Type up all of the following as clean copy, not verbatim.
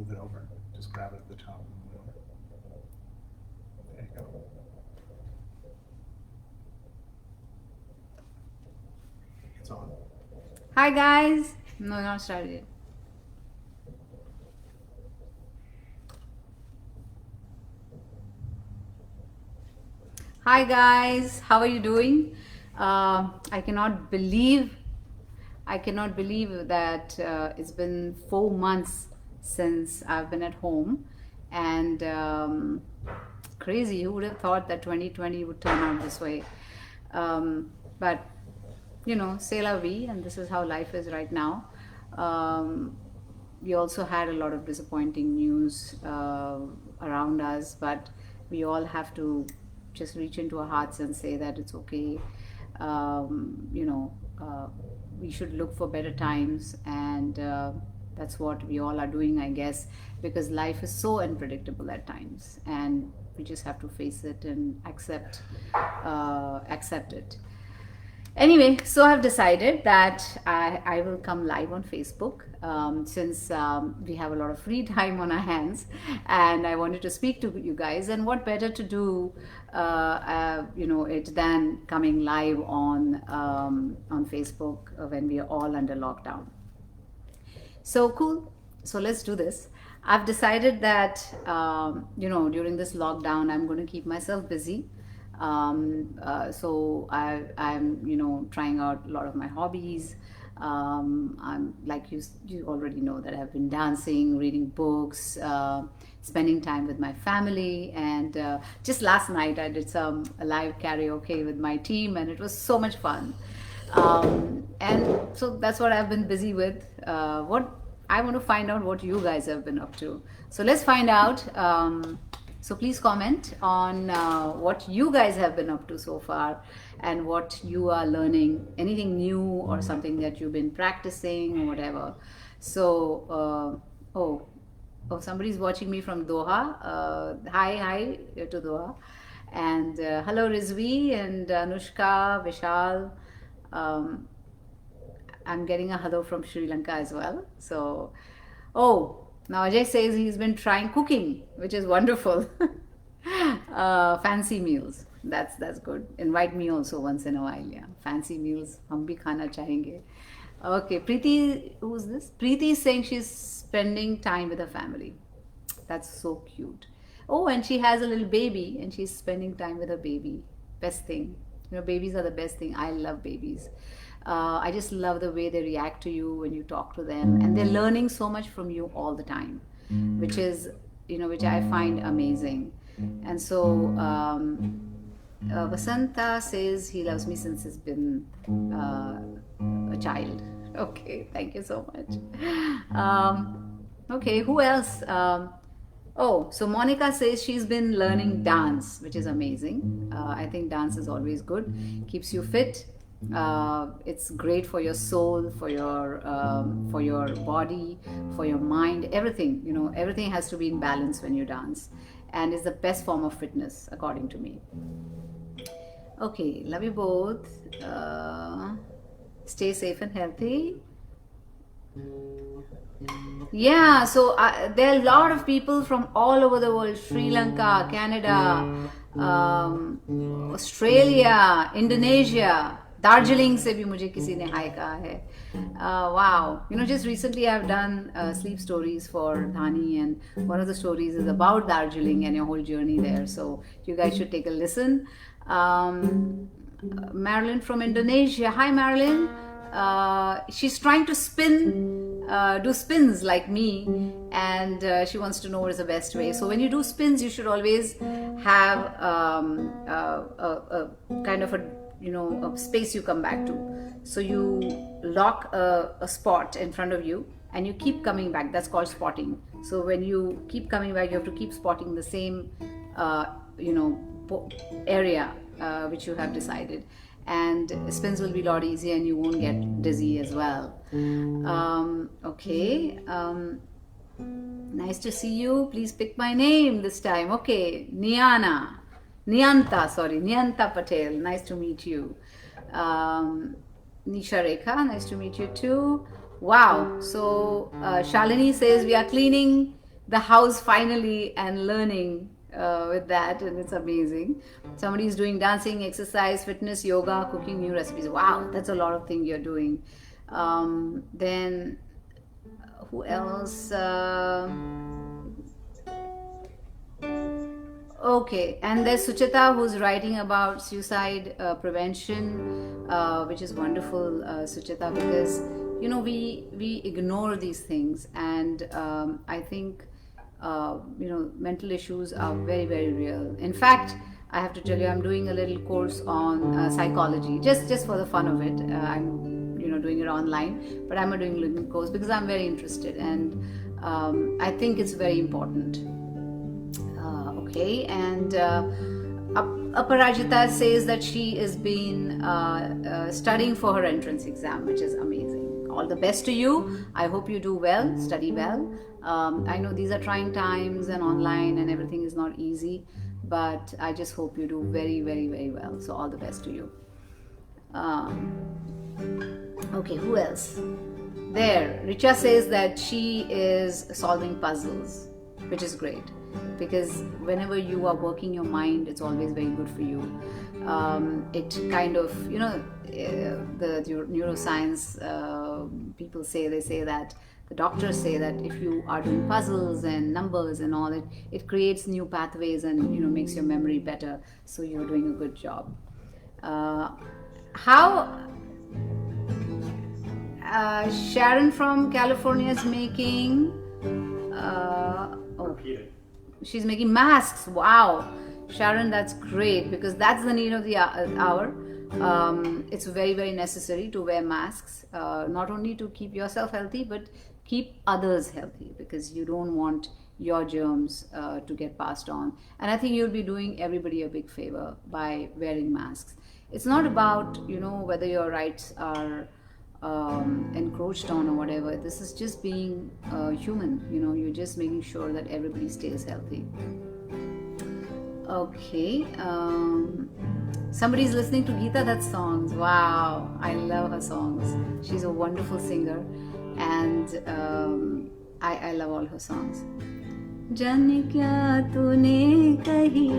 move it over. Just grab it at the top and move it over. There you go. It's on. Hi guys. No, not started yet. Hi guys, how are you doing? I cannot believe that it's been 4 months since I've been at home, and crazy. Who would have thought that 2020 would turn out this way? But c'est la vie, and this is how life is right now. Um, we also had a lot of disappointing news around us, but we all have to just reach into our hearts and say that it's okay. Um, you know, uh, we should look for better times, and that's what we all are doing, I guess, because life is so unpredictable at times, and we just have to face it and accept it. Anyway, so I've decided that I will come live on Facebook, since we have a lot of free time on our hands, and I wanted to speak to you guys. And what better to do, it than coming live on Facebook when we are all under lockdown. So cool. So let's do this. I've decided that, during this lockdown, I'm going to keep myself busy. So I'm, trying out a lot of my hobbies. I'm like you already know that I've been dancing, reading books, spending time with my family, and just last night I did some live karaoke with my team, and it was so much fun. And so that's what I've been busy with. What I want to find out what you guys have been up to. So let's find out. So please comment on what you guys have been up to so far, and what you are learning, anything new or something that you've been practicing or whatever. So, oh, somebody's watching me from Doha. Hi to Doha. And hello Rizvi and Anushka, Vishal. Um, I'm getting a hello from Sri Lanka as well. So, oh, now Ajay says he's been trying cooking, which is wonderful. Fancy meals. That's good. Invite me also once in a while. Yeah, fancy meals. हम भी खाना चाहेंगे. Okay, Preeti, who's this? Preeti is saying she's spending time with her family. That's so cute. Oh, and she has a little baby, and she's spending time with her baby. Best thing. Babies are the best thing. I love babies. I just love the way they react to you when you talk to them, and they're learning so much from you all the time, which I find amazing. And so, Vasanta says he loves me since he's been a child. Okay, thank you so much. Okay, who else? Oh, so Monica says she's been learning dance, which is amazing. I think dance is always good, keeps you fit. It's great for your soul, for your body, for your mind. Everything, everything has to be in balance when you dance, and is the best form of fitness, according to me. Okay, love you both. Stay safe and healthy. Yeah, so there are a lot of people from all over the world: Sri Lanka, Canada, Australia, Indonesia. Darjeeling से भी मुझे किसी ने हाय कहा है. Wow, just recently I've done sleep stories for Dhani, and one of the stories is about Darjeeling and your whole journey there. So you guys should take a listen. Marilyn from Indonesia. Hi, Marilyn. She's trying to do spins like me, and she wants to know what is the best way. So when you do spins, you should always have a kind of a space you come back to. So you lock a spot in front of you, and you keep coming back. That's called spotting. So when you keep coming back, you have to keep spotting the same area which you have decided, and spins will be a lot easier, and you won't get dizzy as well. Okay, nice to see you. Please pick my name this time. Okay, Nianta Patel, nice to meet you. Nisha Rekha, nice to meet you too. Wow, so Shalini says we are cleaning the house finally and learning with that, and it's amazing. Somebody's doing dancing, exercise, fitness, yoga, cooking new recipes. Wow, that's a lot of things you're doing. Then who else? Okay, and there's Suchita who's writing about suicide prevention, which is wonderful, Suchita, because we ignore these things, and I think mental issues are very very real. In fact, I have to tell you, I'm doing a little course on psychology, just for the fun of it. I'm doing it online, but I'm doing a little course because I'm very interested, and I think it's very important. Okay, and Aparajita says that she has been studying for her entrance exam, which is amazing. All the best to you. I hope you do well, study well. I know these are trying times and online and everything is not easy, but I just hope you do very, very, very well. So, all the best to you. Okay, who else? There, Richa says that she is solving puzzles, which is great, because whenever you are working your mind, it's always very good for you. It kind of, the neuroscience people say, that the doctors say that if you are doing puzzles and numbers and all, it creates new pathways and makes your memory better. So you're doing a good job. How Sharon from California is making. She's making masks. Wow, Sharon, that's great, because that's the need of the hour. It's very very necessary to wear masks, not only to keep yourself healthy but keep others healthy, because you don't want your germs to get passed on. And I think you'll be doing everybody a big favor by wearing masks. It's not about whether your rights are encroached on or whatever. This is just being human. You're just making sure that everybody stays healthy. Okay, somebody's listening to Geeta Dutt's songs. Wow, I love her songs. She's a wonderful singer, and I love all her songs. जाने क्या तूने कही,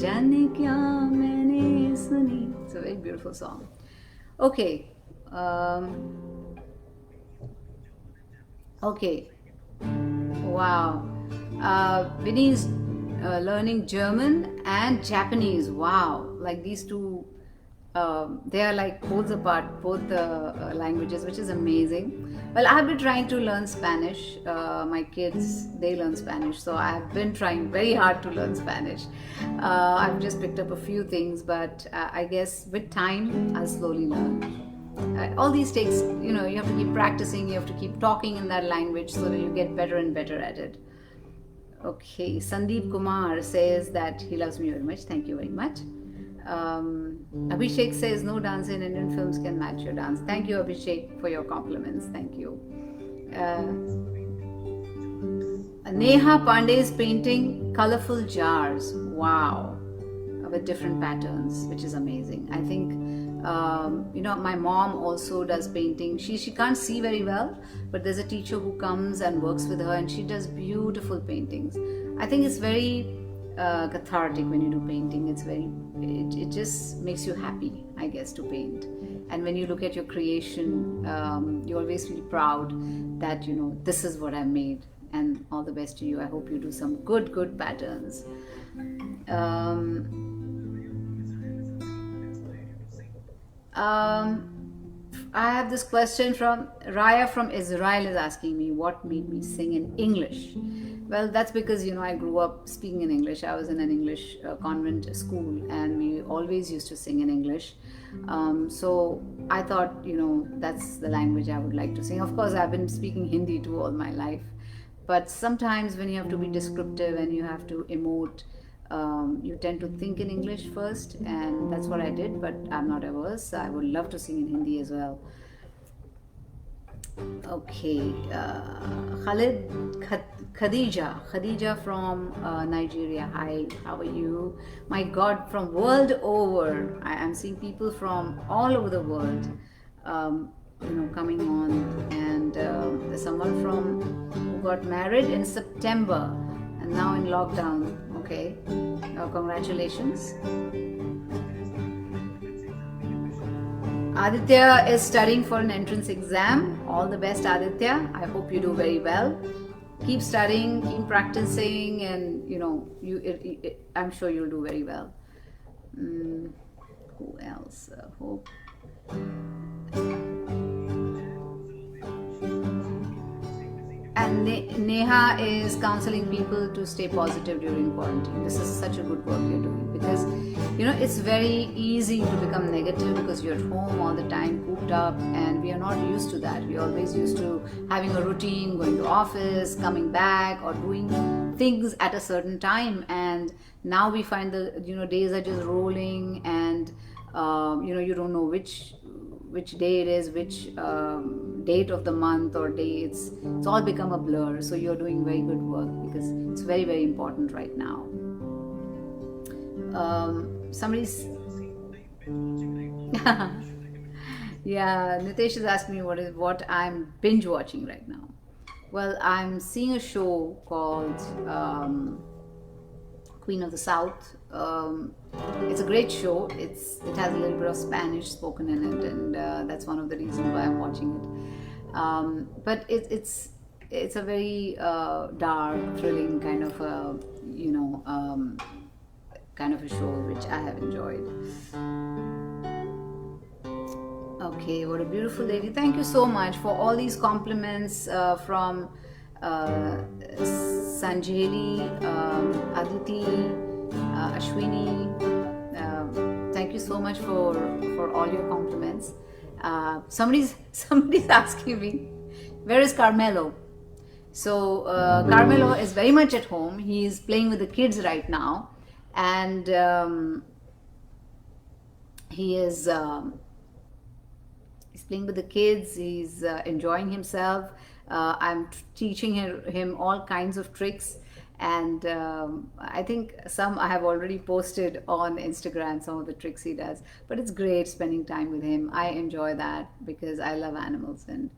जाने क्या मैंने सुनी. It's a very beautiful song. Okay. Okay. Wow. Vinny's learning German and Japanese. Wow. Like these two, they are like poles apart, both the languages, which is amazing. Well, I've been trying to learn Spanish. My kids, they learn Spanish. So I've been trying very hard to learn Spanish. I've just picked up a few things, but I guess with time, I'll slowly learn. All these takes, you have to keep practicing, you have to keep talking in that language so that you get better and better at it. Okay, Sandeep Kumar says that he loves me very much. Thank you very much. Abhishek says no dance in Indian films can match your dance. Thank you, Abhishek, for your compliments. Thank you. Neha Pandey's painting colorful jars. Wow, with different patterns, which is amazing. I think my mom also does painting. She can't see very well, but there's a teacher who comes and works with her, and she does beautiful paintings. I think it's very cathartic when you do painting. It just makes you happy, I guess, to paint. And when you look at your creation, you always feel proud that this is what I made. And all the best to you. I hope you do some good patterns. I have this question from Raya from Israel is asking me, what made me sing in English? Well, that's because I grew up speaking in English. I was in an English convent school, and we always used to sing in English. So I thought that's the language I would like to sing. Of course, I've been speaking Hindi too all my life, but sometimes when you have to be descriptive and you have to emote, you tend to think in English first, and that's what I did, but I'm not averse. I would love to sing in Hindi as well. Okay, Khadija from Nigeria. Hi, how are you? My God, from world over, I am seeing people from all over the world. coming on. And there's someone who got married in September and now in lockdown. Okay, congratulations. Aditya is studying for an entrance exam. All the best, Aditya. I hope you do very well. Keep studying, keep practicing, and I'm sure you'll do very well. Who else? Hope. And Neha is counseling people to stay positive during quarantine. This is such a good work you're doing, because it's very easy to become negative because you're at home all the time, cooped up, and we are not used to that. We're always used to having a routine, going to office, coming back, or doing things at a certain time. And now we find the days are just rolling, and you don't know which day it is, which date of the month or day. It's all become a blur. So you're doing very good work, because it's very, very important right now. Somebody's yeah, Nitesh is asking me what I'm binge watching right now. Well, I'm seeing a show called Queen of the South. It's a great show. It has a little bit of Spanish spoken in it, and that's one of the reasons why I'm watching it. But it's a very dark, thrilling kind of a kind of a show which I have enjoyed. Okay, what a beautiful lady. Thank you so much for all these compliments from Sanjeli, Aditi, Ashwini. Thank you so much for all your compliments. Somebody's asking me, where is Carmelo? So Carmelo is very much at home. He's playing with the kids right now, and he's playing with the kids. He's enjoying himself. I'm teaching him all kinds of tricks, and I think some I have already posted on Instagram, some of the tricks he does. But it's great spending time with him. I enjoy that because I love animals, and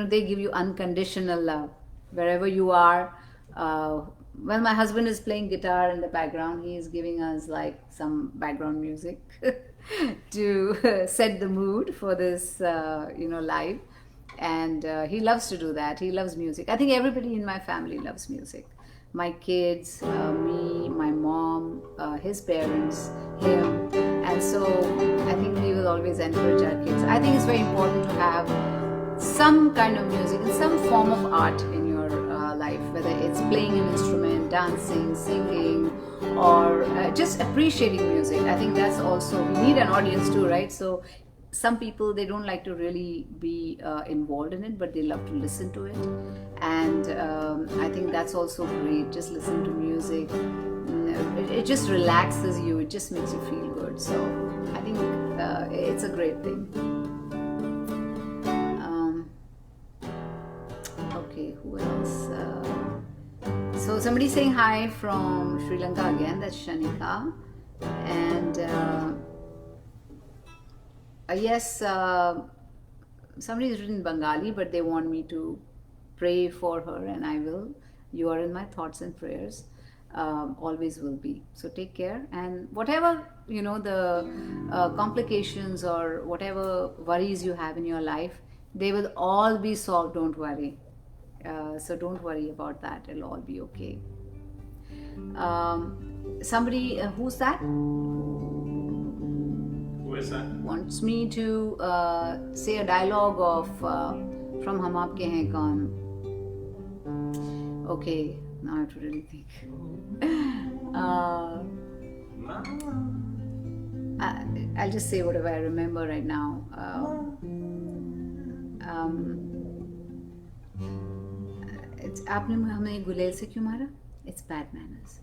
they give you unconditional love wherever you are. Well, my husband is playing guitar in the background. He is giving us like some background music to set the mood for this live. And he loves to do that. He loves music. I think everybody in my family loves music. My kids, me, my mom, his parents, him. And so I think we will always encourage our kids. I think it's very important to have some kind of music and some form of art in your life, whether it's playing an instrument, dancing, singing, or just appreciating music. I think that's also, we need an audience too, right? So some people, they don't like to really be involved in it, but they love to listen to it. And I think that's also great. Just listen to music. It just relaxes you. It just makes you feel good. So I think it's a great thing. Okay, who else? So somebody's saying hi from Sri Lanka again. That's Shanika. And yes, somebody's written Bengali, but they want me to pray for her, and I will. You are in my thoughts and prayers. Always will be. So take care, and whatever the complications or whatever worries you have in your life, they will all be solved. Don't worry. So don't worry about that. It'll all be okay. Somebody, who's that? Who is that? Wants me to say a dialogue of from Hum Aapke Hain Kaun. Okay, now I have to really think. I'll just say whatever I remember right now. आपने हमें गुलेल से क्यों मारा? It's bad manners.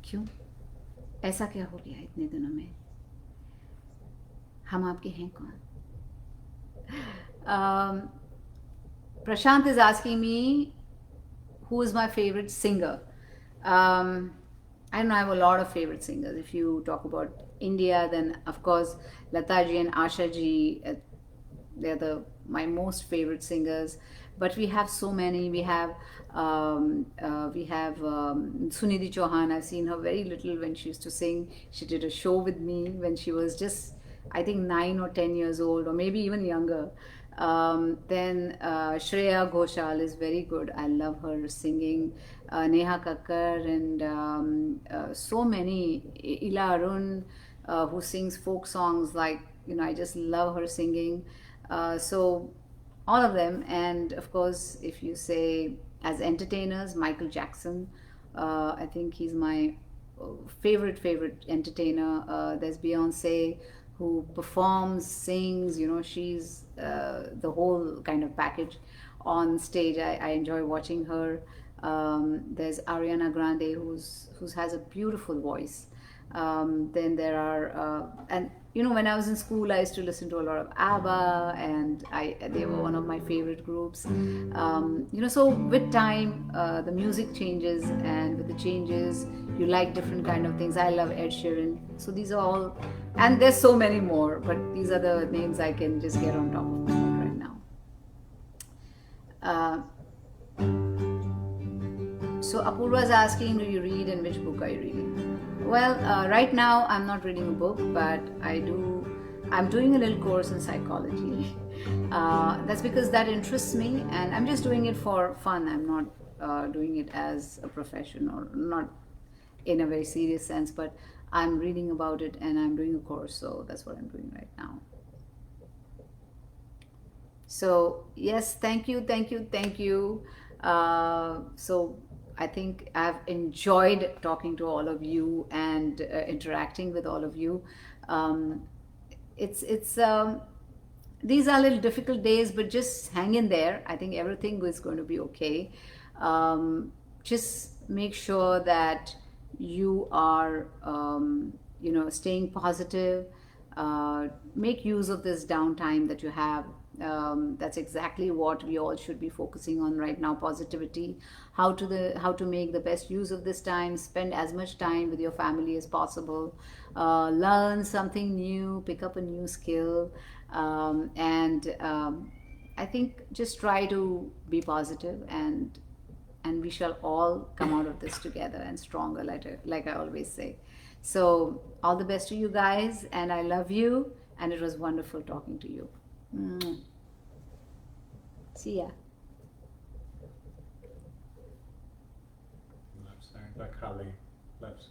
क्यों? ऐसा क्या हो गया इतने दिनों में? हम आपके हैं कौन? Prashant is asking me who is my favorite singer. I don't know, I have a lot of favorite singers. If you talk about India, then of course Lata ji and Asha ji, they're the my most favorite singers. But we have so many. We have Sunidhi Chauhan. I've seen her very little when she used to sing. She did a show with me when she was just, I think, 9 or 10 years old, or maybe even younger. Then Shreya Ghoshal is very good. I love her singing. Neha Kakkar and so many. Ila Arun, who sings folk songs. Like, I just love her singing. So all of them. And of course, if you say as entertainers, Michael Jackson, I think he's my favorite entertainer. There's Beyonce, who performs, sings, she's the whole kind of package on stage. I enjoy watching her. There's Ariana Grande, who's has a beautiful voice. Then there are, and when I was in school, I used to listen to a lot of ABBA, and they were one of my favorite groups. So with time, the music changes, and with the changes, you like different kind of things. I love Ed Sheeran. So these are all, and there's so many more, but these are the names I can just get on top of my head right now. Uh, so Apurva's asking, do you read, and which book are you reading? Well, right now I'm not reading a book, but I'm doing a little course in psychology. That's because that interests me, and I'm just doing it for fun. I'm not doing it as a profession, or not in a very serious sense, but I'm reading about it and I'm doing a course, so that's what I'm doing right now. So yes, thank you, thank you, thank you. So I think I've enjoyed talking to all of you and interacting with all of you. Um, it's these are little difficult days, but just hang in there. I think everything is going to be okay. Just make sure that you are, staying positive. Make use of this downtime that you have. That's exactly what we all should be focusing on right now: positivity. How to make the best use of this time. Spend as much time with your family as possible. Learn something new. Pick up a new skill, and I think just try to be positive, and we shall all come out of this together and stronger, like I always say. So all the best to you guys, and I love you, and it was wonderful talking to you. Mm. See ya. Love saying, like Kali, loves